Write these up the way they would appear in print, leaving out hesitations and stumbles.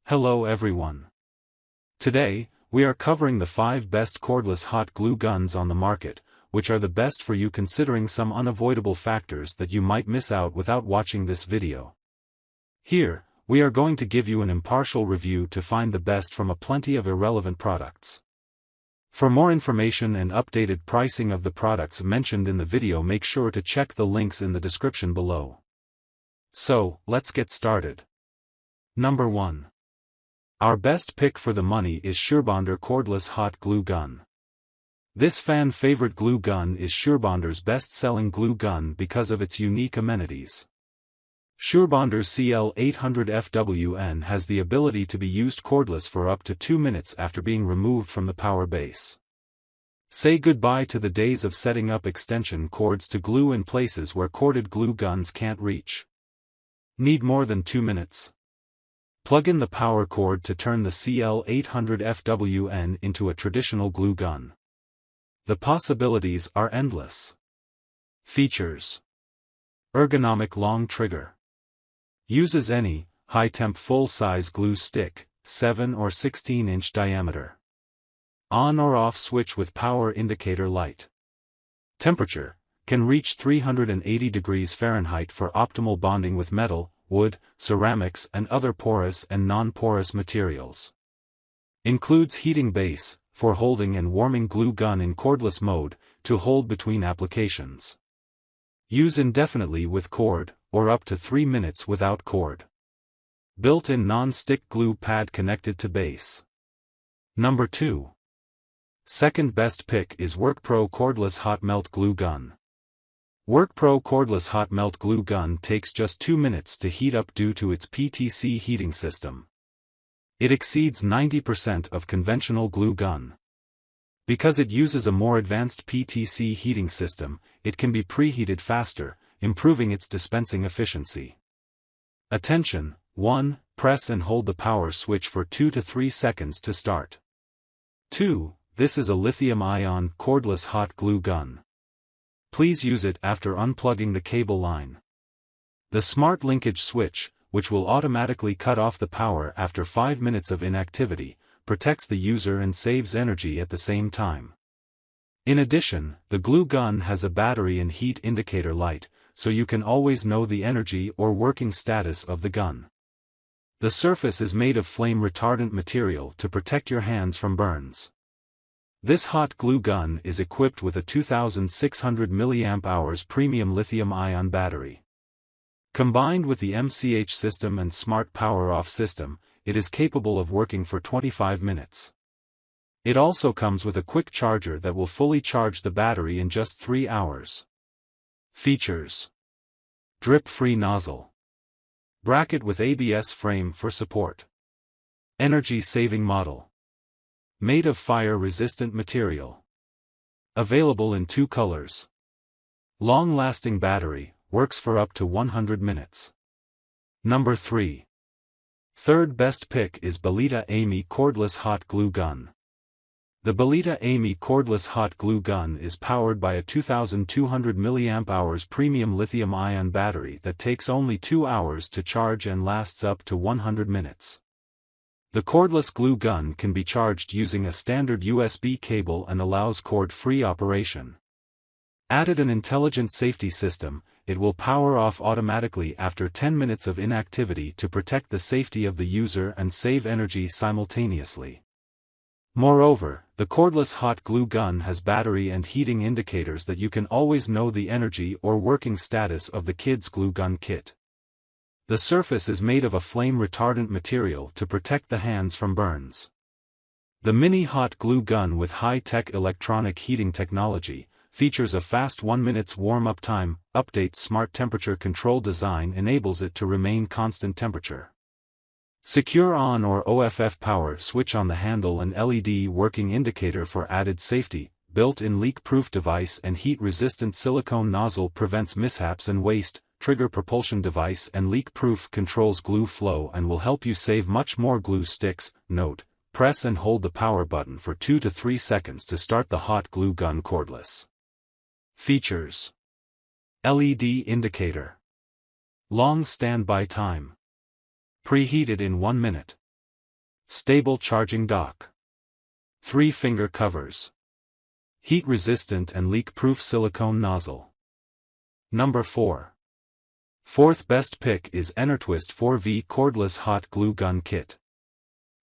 Hello everyone. Today, we are covering the 5 best cordless hot glue guns on the market, which are the best for you considering some unavoidable factors that you might miss out without watching this video. Here, we are going to give you an impartial review to find the best from a plenty of irrelevant products. For more information and updated pricing of the products mentioned in the video, make sure to check the links in the description below. So, let's get started. Number 1. Our best pick for the money is Surebonder Cordless Hot Glue Gun. This fan-favorite glue gun is Surebonder's best-selling glue gun because of its unique amenities. Surebonder's CL800FWN has the ability to be used cordless for up to 2 minutes after being removed from the power base. Say goodbye to the days of setting up extension cords to glue in places where corded glue guns can't reach. Need more than 2 minutes? Plug in the power cord to turn the CL800FWN into a traditional glue gun. The possibilities are endless. Features: ergonomic long trigger. Uses any high-temp full-size glue stick, 7 or 16-inch diameter. On or off switch with power indicator light. Temperature: can reach 380 degrees Fahrenheit for optimal bonding with metal, wood, ceramics and other porous and non-porous materials. Includes heating base, for holding and warming glue gun in cordless mode, to hold between applications. Use indefinitely with cord, or up to 3 minutes without cord. Built-in non-stick glue pad connected to base. Number 2. Second best pick is WORKPRO Cordless Hot Melt Glue Gun. WORKPRO Cordless Hot Melt Glue Gun takes just 2 minutes to heat up due to its PTC heating system. It exceeds 90% of conventional glue gun. Because it uses a more advanced PTC heating system, it can be preheated faster, improving its dispensing efficiency. Attention: 1. Press and hold the power switch for 2 to 3 seconds to start. 2. This is a lithium-ion cordless hot glue gun. Please use it after unplugging the cable line. The smart linkage switch, which will automatically cut off the power after 5 minutes of inactivity, protects the user and saves energy at the same time. In addition, the glue gun has a battery and heat indicator light, so you can always know the energy or working status of the gun. The surface is made of flame-retardant material to protect your hands from burns. This hot glue gun is equipped with a 2600 mAh premium lithium-ion battery. Combined with the MCH system and smart power-off system, it is capable of working for 25 minutes. It also comes with a quick charger that will fully charge the battery in just 3 hours. Features: drip-free nozzle. Bracket with ABS frame for support. Energy-saving model. Made of fire-resistant material. Available in 2 colors. Long-lasting battery, works for up to 100 minutes. Number 3. Third best pick is Bellita Amy Cordless Hot Glue Gun. The Bellita Amy Cordless Hot Glue Gun is powered by a 2200 mAh premium lithium-ion battery that takes only 2 hours to charge and lasts up to 100 minutes. The cordless glue gun can be charged using a standard USB cable and allows cord-free operation. Added an intelligent safety system, it will power off automatically after 10 minutes of inactivity to protect the safety of the user and save energy simultaneously. Moreover, the cordless hot glue gun has battery and heating indicators that you can always know the energy or working status of the kid's glue gun kit. The surface is made of a flame-retardant material to protect the hands from burns. The mini hot glue gun with high-tech electronic heating technology features a fast 1 minute's warm-up time. Updates smart temperature control design enables it to remain constant temperature. Secure on or OFF power switch on the handle and LED working indicator for added safety. Built-in leak-proof device and heat-resistant silicone nozzle prevents mishaps and waste. Trigger propulsion device and leak-proof controls glue flow and will help you save much more glue sticks. Note: press and hold the power button for 2 to 3 seconds to start the hot glue gun cordless. Features: LED indicator. Long standby time. Preheated in 1 minute. Stable charging dock. 3-finger covers. Heat-resistant and leak-proof silicone nozzle. Number 4. Fourth best pick is Enertwist 4V Cordless Hot Glue Gun Kit.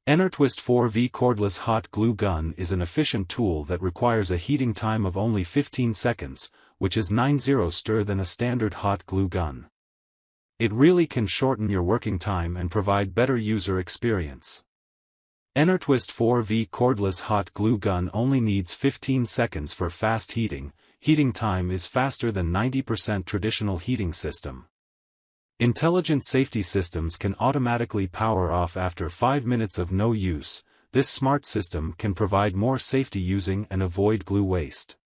Enertwist 4V Cordless Hot Glue Gun is an efficient tool that requires a heating time of only 15 seconds, which is 90 stir than a standard hot glue gun. It really can shorten your working time and provide better user experience. Enertwist 4V Cordless Hot Glue Gun only needs 15 seconds for fast heating. Heating time is faster than 90% traditional heating system. Intelligent safety systems can automatically power off after 5 minutes of no use. This smart system can provide more safety using and avoid glue waste.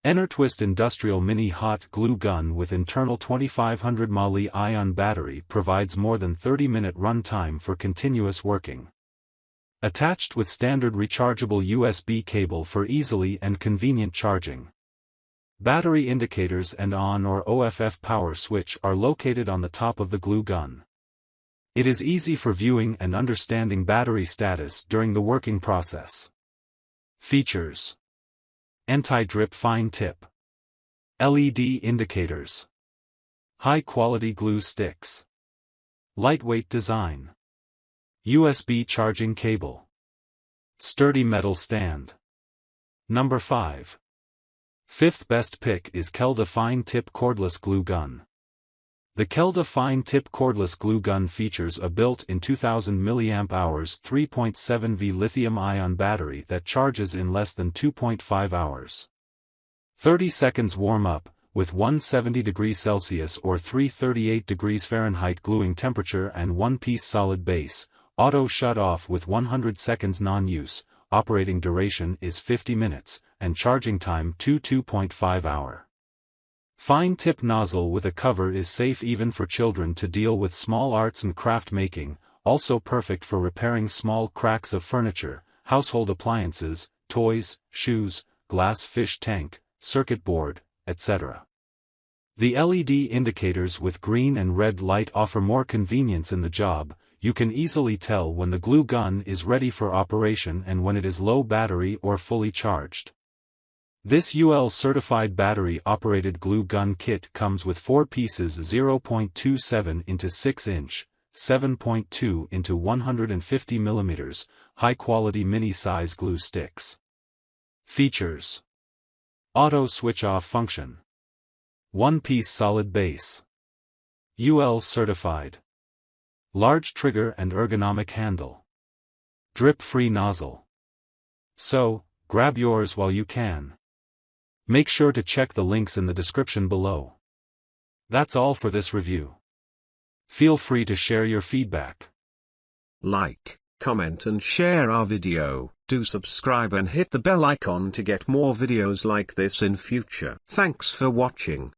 Enertwist Industrial Mini Hot Glue Gun with internal 2500 mAh battery provides more than 30-minute run time for continuous working. Attached with standard rechargeable USB cable for easily and convenient charging. Battery indicators and on or off power switch are located on the top of the glue gun. It is easy for viewing and understanding battery status during the working process. Features: anti-drip fine tip, LED indicators, high-quality glue sticks, lightweight design, USB charging cable, sturdy metal stand. Number 5. Fifth best pick is KeLDE Fine Tip Cordless Glue Gun. The KeLDE Fine Tip Cordless Glue Gun features a built-in 2000 mAh 3.7V lithium-ion battery that charges in less than 2.5 hours. 30 seconds warm-up, with 170 degrees Celsius or 338 degrees Fahrenheit gluing temperature and one-piece solid base, auto shut-off with 100 seconds non-use. Operating duration is 50 minutes, and charging time 2.5 hour. Fine tip nozzle with a cover is safe even for children to deal with small arts and craft making, also perfect for repairing small cracks of furniture, household appliances, toys, shoes, glass fish tank, circuit board, etc. The LED indicators with green and red light offer more convenience in the job. You can easily tell when the glue gun is ready for operation and when it is low battery or fully charged. This UL certified battery operated glue gun kit comes with 4 pieces 0.27 x 6 inch, 7.2 x 150 mm, high quality mini size glue sticks. Features: auto switch off function, one-piece solid base, UL certified, large trigger and ergonomic handle, drip-free nozzle. So, grab yours while you can. Make sure to check the links in the description below. That's all for this review. Feel free to share your feedback. Like, comment and share our video. Do subscribe and hit the bell icon to get more videos like this in future. Thanks for watching.